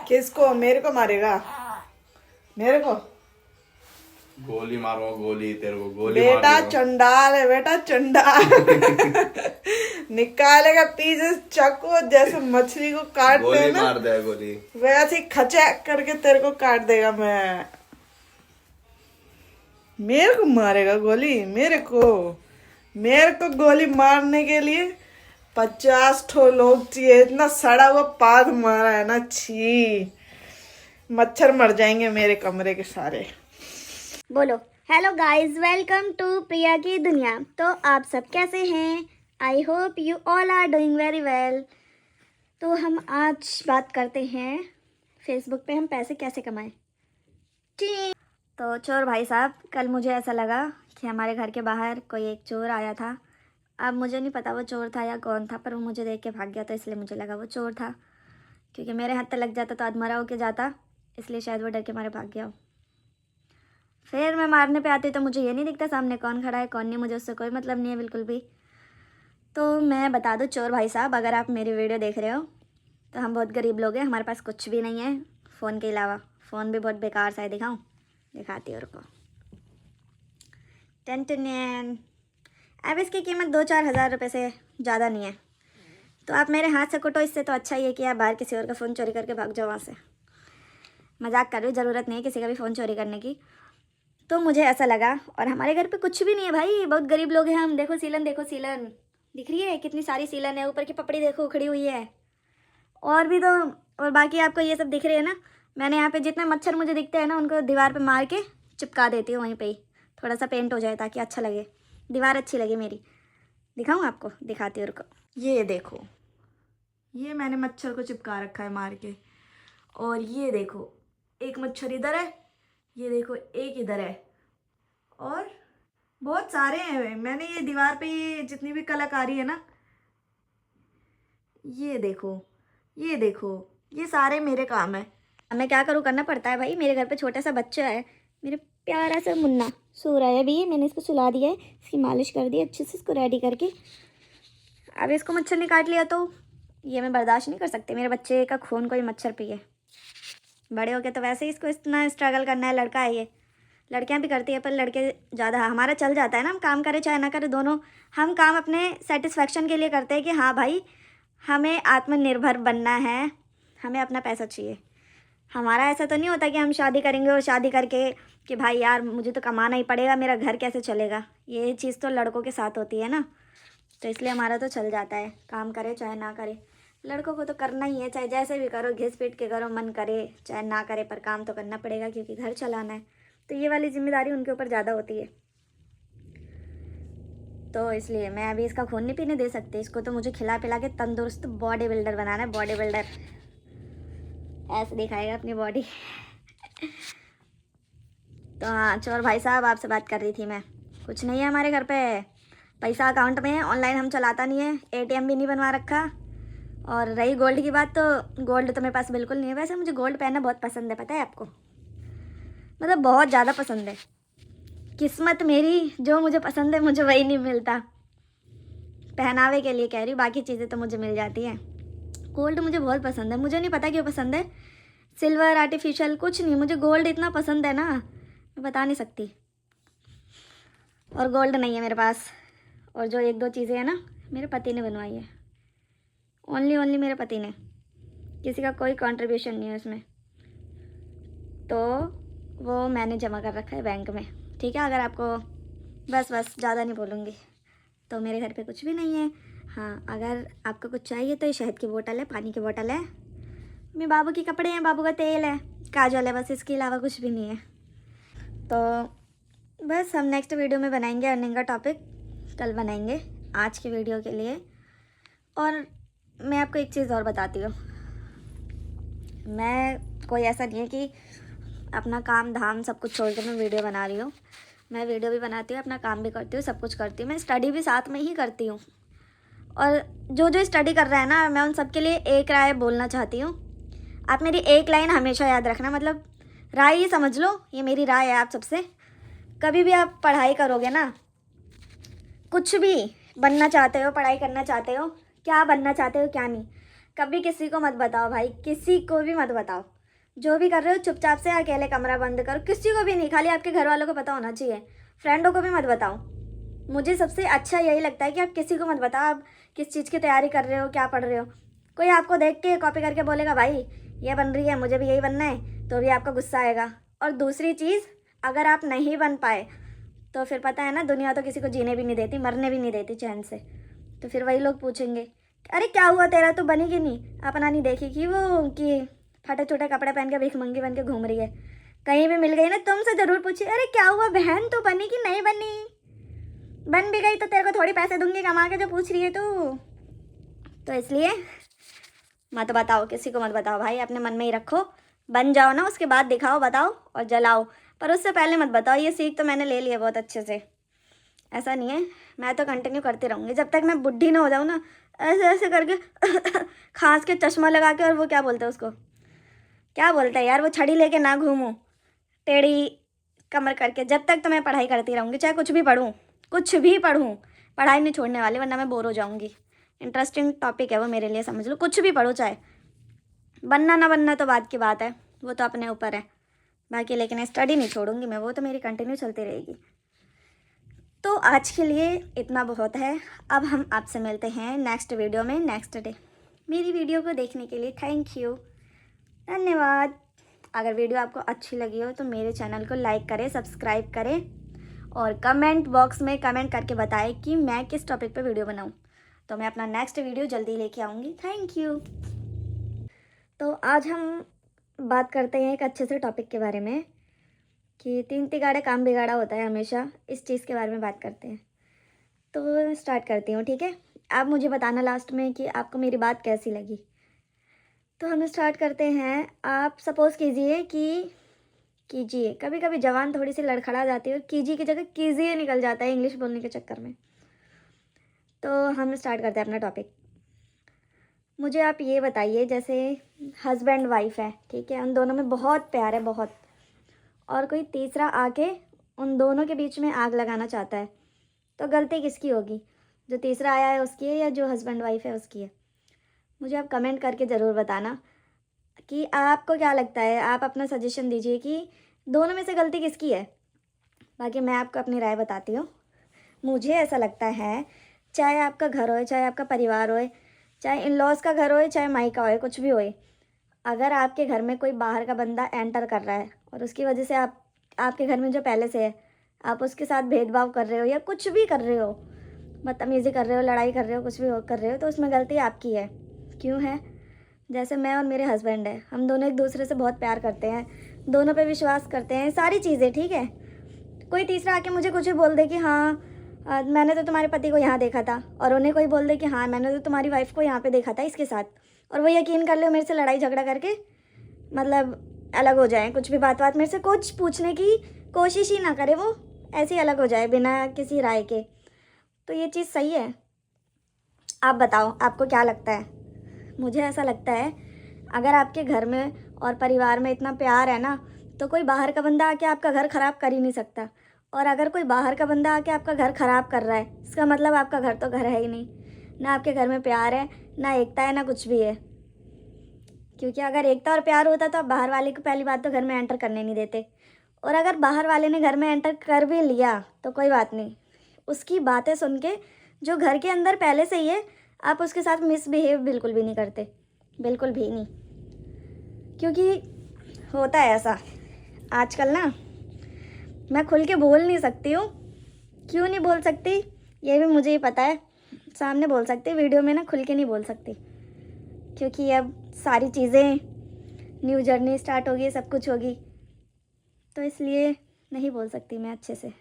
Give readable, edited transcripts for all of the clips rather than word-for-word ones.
किसको? मेरे को मारेगा? मेरे को गोली मारो, गोली तेरे को गोली बेटा मार दूंगा। चंडाल है, बेटा चंडाल। निकालेगा पीछे चाकू, जैसे मछली को काटते गोली हैं ना, मार दे गोली। वैसे ही खचैक करके तेरे को काट देगा। मैं मेरे को मारेगा गोली? मेरे को गोली मारने के लिए 50 ठो लोग चाहिए। इतना सड़ा हुआ पाद मारा है ना, छी। मच्छर मर जाएंगे मेरे कमरे के सारे। बोलो hello guys, welcome to Priya की दुनिया। तो आप सब कैसे हैं? I hope you all are doing very well. तो हम आज बात करते हैं फेसबुक पे हम पैसे कैसे कमाएं। जी। तो चोर भाई साहब, कल मुझे ऐसा लगा कि हमारे घर के बाहर कोई एक चोर आया था। अब मुझे नहीं पता वो चोर था या कौन था, पर वो मुझे देख के भाग गया, तो इसलिए मुझे लगा वो चोर था। क्योंकि मेरे हाथ तक लग जाता तो अधमरा होके जाता, इसलिए शायद वो डर के मारे भाग गया हो। फिर मैं मारने पे आती तो मुझे ये नहीं दिखता सामने कौन खड़ा है कौन नहीं, मुझे उससे कोई मतलब नहीं है बिल्कुल भी। तो मैं बता दूं चोर भाई साहब, अगर आप मेरी वीडियो देख रहे हो तो हम बहुत गरीब लोग हैं, हमारे पास कुछ भी नहीं है फ़ोन के अलावा। फ़ोन भी बहुत बेकार सा है, दिखाऊं? दिखाती हूँ रुको। Ten ten. अब इसकी कीमत 2-4 हज़ार रुपये से ज़्यादा नहीं है। तो आप मेरे हाथ से कुटो, इससे तो अच्छा ही है कि आप बाहर किसी और का फ़ोन चोरी करके भाग जाओ वहाँ से। मजाक कर रही हूँ, ज़रूरत नहीं है किसी का भी फ़ोन चोरी करने की। तो मुझे ऐसा लगा, और हमारे घर पे कुछ भी नहीं है भाई, बहुत गरीब लोग हैं हम। देखो सीलन, देखो सीलन दिख रही है, कितनी सारी सीलन है। ऊपर की पपड़ी देखो खड़ी हुई है, और भी तो। और बाकी आपको ये सब दिख रही है ना, मैंने यहाँ पे जितने मच्छर मुझे दिखते हैं ना, उनको दीवार पे मार के चिपका देती हूँ वहीं पे ही। थोड़ा सा पेंट हो जाए ताकि अच्छा लगे, दीवार अच्छी लगे मेरी। दिखाऊँ आपको? दिखाती हूँ रुको। ये देखो, ये मैंने मच्छर को चिपका रखा है मार के। और ये देखो, एक मच्छर इधर है, ये देखो एक इधर है, और बहुत सारे हैं। मैंने ये दीवार पे ये जितनी भी कलाकारी है ना, ये देखो, ये देखो, ये सारे मेरे काम है। मैं क्या करूँ, करना पड़ता है भाई। मेरे घर पे छोटा सा बच्चा है, मेरा प्यारा सा मुन्ना सो रहा है अभी। मैंने इसको सुला दिया है, इसकी मालिश कर दी अच्छे से, इसको रेडी करके। अब इसको मच्छर ने काट लिया तो ये मैं बर्दाश्त नहीं कर सकती, मेरे बच्चे का खून कोई मच्छर पिए। बड़े हो गए तो वैसे ही इसको इतना स्ट्रगल करना है। लड़का है ये, लड़कियां भी करती है पर लड़के ज़्यादा। हमारा चल जाता है ना, हम काम करें चाहे ना करें, दोनों हम काम अपने सेटिस्फेक्शन के लिए करते हैं कि हाँ भाई हमें आत्मनिर्भर बनना है, हमें अपना पैसा चाहिए। हमारा ऐसा तो नहीं होता कि हम शादी करेंगे और शादी करके कि भाई यार मुझे तो कमाना ही पड़ेगा, मेरा घर कैसे चलेगा। ये चीज़ तो लड़कों के साथ होती है ना, तो इसलिए हमारा तो चल जाता है, काम करे चाहे ना करे। लड़कों को तो करना ही है, चाहे जैसे भी करो, घिस पीट के करो, मन करे चाहे ना करे, पर काम तो करना पड़ेगा क्योंकि घर चलाना है। तो ये वाली जिम्मेदारी उनके ऊपर ज़्यादा होती है। तो इसलिए मैं अभी इसका खून नहीं पीने दे सकती। इसको तो मुझे खिला पिला के तंदुरुस्त बॉडी बिल्डर बनाना है, बॉडी बिल्डर। ऐसे दिखाएगा अपनी बॉडी। तो हाँ चोर भाई साहब, आपसे बात कर रही थी मैं। कुछ नहीं है हमारे घर पे, पैसा अकाउंट में है, ऑनलाइन हम चलाता नहीं है, एटीएम भी नहीं बनवा रखा। और रही गोल्ड की बात, तो गोल्ड तो मेरे पास बिल्कुल नहीं है। वैसे मुझे गोल्ड पहनना बहुत पसंद है, पता है आपको, मतलब बहुत ज़्यादा पसंद है। किस्मत मेरी, जो मुझे पसंद है मुझे वही नहीं मिलता। पहनावे के लिए कह रही हूँ, बाकी चीज़ें तो मुझे मिल जाती हैं। गोल्ड मुझे बहुत पसंद है, मुझे नहीं पता क्यों पसंद है। सिल्वर, आर्टिफिशियल कुछ नहीं, मुझे गोल्ड इतना पसंद है ना, मैं बता नहीं सकती। और गोल्ड नहीं है मेरे पास। और जो 1-2 चीज़ें हैं ना, मेरे पति ने बनवाई है, ओनली मेरे पति ने, किसी का कोई कंट्रीब्यूशन नहीं है उसमें। तो वो मैंने जमा कर रखा है बैंक में, ठीक है। अगर आपको बस ज़्यादा नहीं बोलूँगी। तो मेरे घर पे कुछ भी नहीं है। हाँ, अगर आपको कुछ चाहिए तो ये शहद की बोतल है, पानी की बोतल है, मेरे बाबू के कपड़े हैं, बाबू का तेल है, काजल है, बस इसके अलावा कुछ भी नहीं है। तो बस हम नेक्स्ट वीडियो में बनाएंगे अर्निंग का टॉपिक, कल बनाएंगे आज के वीडियो के लिए। और मैं आपको एक चीज़ और बताती हूँ, मैं कोई ऐसा नहीं है कि अपना काम धाम सब कुछ छोड़ कर मैं वीडियो बना रही हूँ। मैं वीडियो भी बनाती हूँ, अपना काम भी करती हूँ, सब कुछ करती हूँ। मैं स्टडी भी साथ में ही करती हूँ। और जो जो स्टडी कर रहा है ना, मैं उन सब के लिए एक राय बोलना चाहती हूँ। आप मेरी एक लाइन हमेशा याद रखना, मतलब राय ही समझ लो, ये मेरी राय है आप सबसे। कभी भी आप पढ़ाई करोगे ना, कुछ भी बनना चाहते हो, पढ़ाई करना चाहते हो, क्या बनना चाहते हो क्या नहीं, कभी किसी को मत बताओ भाई, किसी को भी मत बताओ। जो भी कर रहे हो चुपचाप से अकेले कमरा बंद करो, किसी को भी नहीं, खाली आपके घर वालों को पता होना चाहिए, फ्रेंडों को भी मत बताओ। मुझे सबसे अच्छा यही लगता है कि आप किसी को मत बताओ आप किस चीज़ की तैयारी कर रहे हो, क्या पढ़ रहे हो। कोई आपको देख के कॉपी करके बोलेगा भाई ये बन रही है, मुझे भी यही बनना है, तो भी आपका गुस्सा आएगा। और दूसरी चीज़, अगर आप नहीं बन पाए तो फिर पता है ना, दुनिया तो किसी को जीने भी नहीं देती, मरने भी नहीं देती चैन से। तो फिर वही लोग पूछेंगे अरे क्या हुआ तेरा, तो बनी कि नहीं, अपना नहीं देखी कि वो कि फटे छोटे कपड़े पहन के भिखमंगी बन के घूम रही है। कहीं भी मिल गई ना तुमसे ज़रूर पूछे अरे क्या हुआ बहन, तो बनी कि नहीं बनी, बन भी गई तो तेरे को थोड़ी पैसे दूंगी कमा के जो पूछ रही है तू। तो इसलिए मत बताओ, किसी को मत बताओ भाई, अपने मन में ही रखो। बन जाओ ना, उसके बाद दिखाओ, बताओ और जलाओ, पर उससे पहले मत बताओ। ये सीख तो मैंने ले ली है बहुत अच्छे से। ऐसा नहीं है, मैं तो कंटिन्यू करती रहूँगी जब तक मैं बुढ़ी ना हो जाऊँ ना, ऐसे ऐसे करके खांस के चश्मा लगा के, और वो क्या बोलते हैं उसको, क्या बोलते हैं यार, वो छड़ी लेके ना घूमूं टेढ़ी कमर करके। जब तक तो मैं पढ़ाई करती रहूँगी, चाहे कुछ भी पढ़ूँ, कुछ भी पढ़ूँ, पढ़ाई नहीं छोड़ने वाली, वरना मैं बोर हो जाऊँगी। इंटरेस्टिंग टॉपिक है वो मेरे लिए, समझ लो। कुछ भी पढ़ो, चाहे बनना ना बनना तो बात की बात है, वो तो अपने ऊपर है बाकी, लेकिन स्टडी नहीं छोड़ूंगी मैं, वो तो मेरी कंटिन्यू चलती रहेगी। तो आज के लिए इतना बहुत है। अब हम आपसे मिलते हैं नेक्स्ट वीडियो में नेक्स्ट डे। मेरी वीडियो को देखने के लिए थैंक यू, धन्यवाद। अगर वीडियो आपको अच्छी लगी हो तो मेरे चैनल को लाइक करें, सब्सक्राइब करें, और कमेंट बॉक्स में कमेंट करके बताएं कि मैं किस टॉपिक पे वीडियो बनाऊं, तो मैं अपना नेक्स्ट वीडियो जल्दी लेके आऊँगी। Thank you. तो आज हम बात करते हैं एक अच्छे से टॉपिक के बारे में कि 3 तिगाड़े काम बिगाड़ा होता है हमेशा, इस चीज़ के बारे में बात करते हैं। तो स्टार्ट करती हूँ, ठीक है। आप मुझे बताना लास्ट में कि आपको मेरी बात कैसी लगी। तो हम स्टार्ट करते हैं। आप सपोज़ कीजिए कि कीजिए, कभी कभी जवान थोड़ी सी लड़खड़ा जाती है और कीजिए की जगह कीजिए निकल जाता है इंग्लिश बोलने के चक्कर में। तो हम स्टार्ट करते हैं अपना टॉपिक। मुझे आप ये बताइए, जैसे हस्बैंड वाइफ है, ठीक है, उन दोनों में बहुत प्यार है, बहुत, और कोई तीसरा आके उन दोनों के बीच में आग लगाना चाहता है, तो गलती किसकी होगी, जो तीसरा आया है उसकी है या जो हस्बैंड वाइफ है उसकी है। मुझे आप कमेंट करके ज़रूर बताना कि आपको क्या लगता है, आप अपना सजेशन दीजिए कि दोनों में से गलती किसकी है। बाकी मैं आपको अपनी राय बताती हूँ। मुझे ऐसा लगता है, चाहे आपका घर होए, चाहे आपका परिवार होए, चाहे इन लॉज का घर होए, चाहे मायका होए, कुछ भी होए, अगर आपके घर में कोई बाहर का बंदा एंटर कर रहा है और उसकी वजह से आपके घर में जो पहले से है, आप उसके साथ भेदभाव कर रहे हो या कुछ भी कर रहे हो, बदतमीज़ी कर रहे हो, लड़ाई कर रहे हो, कुछ भी कर रहे हो, तो उसमें गलती आपकी है। क्यों है? जैसे मैं और मेरे हस्बैंड है, हम दोनों एक दूसरे से बहुत प्यार करते हैं, दोनों पे विश्वास करते हैं, सारी चीज़ें ठीक है। कोई तीसरा आके मुझे कुछ भी बोल दे कि हाँ मैंने तो तुम्हारे पति को यहाँ देखा था, और उन्हें कोई बोल दे कि हाँ मैंने तो तुम्हारी वाइफ को यहाँ पे देखा था इसके साथ, और वो यकीन कर ले मेरे से लड़ाई झगड़ा करके मतलब अलग हो जाए, कुछ भी बात मेरे से कुछ पूछने की कोशिश ही ना करे, वो ऐसे ही अलग हो जाए बिना किसी राय के। तो ये चीज़ सही है? आप बताओ, आपको क्या लगता है? मुझे ऐसा लगता है, अगर आपके घर में और परिवार में इतना प्यार है ना, तो कोई बाहर का बंदा आके आपका घर ख़राब कर ही नहीं सकता। और अगर कोई बाहर का बंदा आके आपका घर ख़राब कर रहा है, इसका मतलब आपका घर तो घर है ही नहीं, ना आपके घर में प्यार है, ना एकता है, ना कुछ भी है। क्योंकि अगर एकता और प्यार होता तो आप बाहर वाले को पहली बात तो घर में एंटर करने नहीं देते, और अगर बाहर वाले ने घर में एंटर कर भी लिया तो कोई बात नहीं, उसकी बातें सुन के जो घर के अंदर पहले से ही है, आप उसके साथ मिसबिहेव बिल्कुल भी नहीं करते, बिल्कुल भी नहीं। क्योंकि होता है ऐसा आजकल ना, मैं खुल के बोल नहीं सकती हूँ। क्यों नहीं बोल सकती ये भी मुझे ही पता है, सामने बोल सकती, वीडियो में ना खुल के नहीं बोल सकती, क्योंकि अब सारी चीज़ें, न्यू जर्नी स्टार्ट होगी, सब कुछ होगी, तो इसलिए नहीं बोल सकती मैं अच्छे से।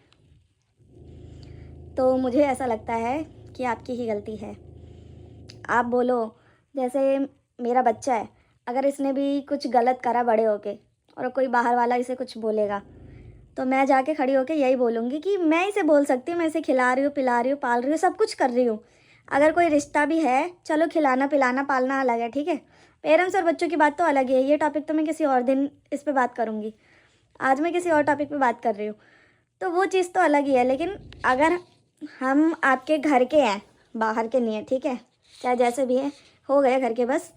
तो मुझे ऐसा लगता है कि आपकी ही गलती है। आप बोलो, जैसे मेरा बच्चा है, अगर इसने भी कुछ गलत करा बड़े होके और कोई बाहर वाला इसे कुछ बोलेगा, तो मैं जाके खड़ी होके यही बोलूँगी कि मैं इसे बोल सकती हूँ, मैं इसे खिला रही हूँ, पिला रही हूँ, पाल रही हूँ, सब कुछ कर रही हूँ। अगर कोई रिश्ता भी है, चलो खिलाना पिलाना पालना अलग है, ठीक है, पेरेंट्स और बच्चों की बात तो अलग है, ये टॉपिक तो मैं किसी और दिन इस पर बात करूँगी, आज मैं किसी और टॉपिक पे बात कर रही हूँ, तो वो चीज़ तो अलग ही है। लेकिन अगर हम आपके घर के हैं, बाहर के नहीं है, ठीक है, चाहे जैसे भी है, हो गए घर के बस,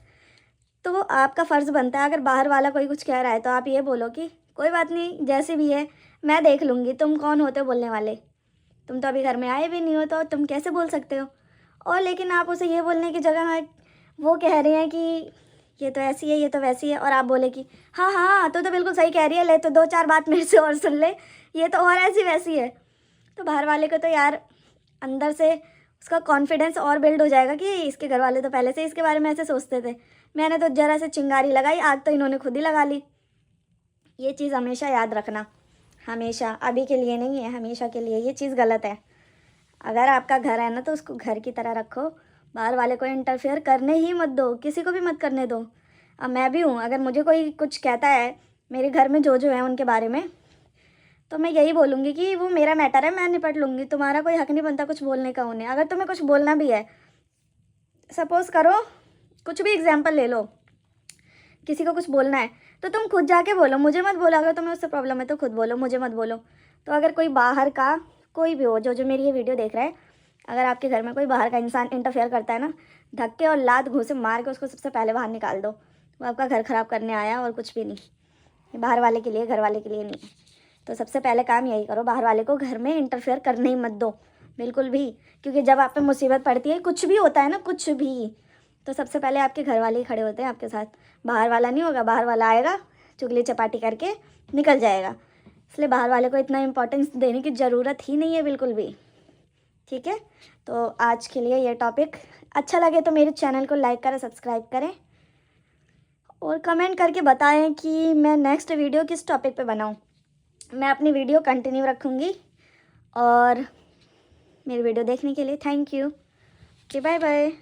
तो आपका फ़र्ज़ बनता है, अगर बाहर वाला कोई कुछ कह रहा है तो आप ये बोलो कि कोई बात नहीं, जैसे भी है मैं देख लूँगी, तुम कौन होते हो बोलने वाले, तुम तो अभी घर में आए भी नहीं हो, तो तुम कैसे बोल सकते हो। और लेकिन आप उसे ये बोलने की जगह वो कह रहे हैं कि ये तो ऐसी है, ये तो वैसी है, और आप बोले कि हाँ हाँ तो बिल्कुल सही कह रही है, ले तो 2-4 बात मेरे से और सुन ले, ये तो और ऐसी वैसी है। तो बाहर वाले को तो यार अंदर से उसका कॉन्फिडेंस और बिल्ड हो जाएगा कि इसके घर वाले तो पहले से इसके बारे में ऐसे सोचते थे, मैंने तो ज़रा से चिंगारी लगाई, आग तो इन्होंने खुद ही लगा ली। ये चीज़ हमेशा याद रखना, हमेशा, अभी के लिए नहीं है, हमेशा के लिए। ये चीज़ गलत है। अगर आपका घर है ना तो उसको घर की तरह रखो, बाहर वाले को इंटरफेयर करने ही मत दो, किसी को भी मत करने दो। अब मैं भी हूँ, अगर मुझे कोई कुछ कहता है मेरे घर में जो है उनके बारे में, तो मैं यही बोलूँगी कि वो मेरा मैटर है, मैं निपट लूँगी, तुम्हारा कोई हक नहीं बनता कुछ बोलने का उन्हें। अगर तुम्हें कुछ बोलना भी है, सपोज़ करो कुछ भी एग्जाम्पल ले लो, किसी को कुछ बोलना है तो तुम खुद जाके बोलो, मुझे मत बोलो। अगर तुम्हें उससे प्रॉब्लम है तो खुद बोलो, मुझे मत बोलो। तो अगर कोई बाहर का कोई भी हो जो मेरी ये वीडियो देख रहा है, अगर आपके घर में कोई बाहर का इंसान इंटरफेयर करता है ना, धक्के और लात घूंसे मार के उसको सबसे पहले बाहर निकाल दो। वो आपका घर ख़राब करने आया और कुछ भी नहीं, ये बाहर वाले के लिए, घर वाले के लिए नहीं है। तो सबसे पहले काम यही करो, बाहर वाले को घर में इंटरफेयर करने ही मत दो बिल्कुल भी, क्योंकि जब आप पे मुसीबत पड़ती है, कुछ भी होता है ना, कुछ भी, तो सबसे पहले आपके घर वाले ही खड़े होते हैं आपके साथ, बाहर वाला नहीं होगा। बाहर वाला आएगा चुगली चपाटी करके निकल जाएगा, इसलिए बाहर वाले को इतना इम्पोर्टेंस देने की ज़रूरत ही नहीं है बिल्कुल भी। ठीक है, तो आज के लिए ये टॉपिक अच्छा लगे तो मेरे चैनल को लाइक करें, सब्सक्राइब करें और कमेंट करके बताएं कि मैं नेक्स्ट वीडियो किस टॉपिक पे बनाऊं। मैं अपनी वीडियो कंटिन्यू रखूँगी। और मेरी वीडियो देखने के लिए थैंक यू। Bye bye.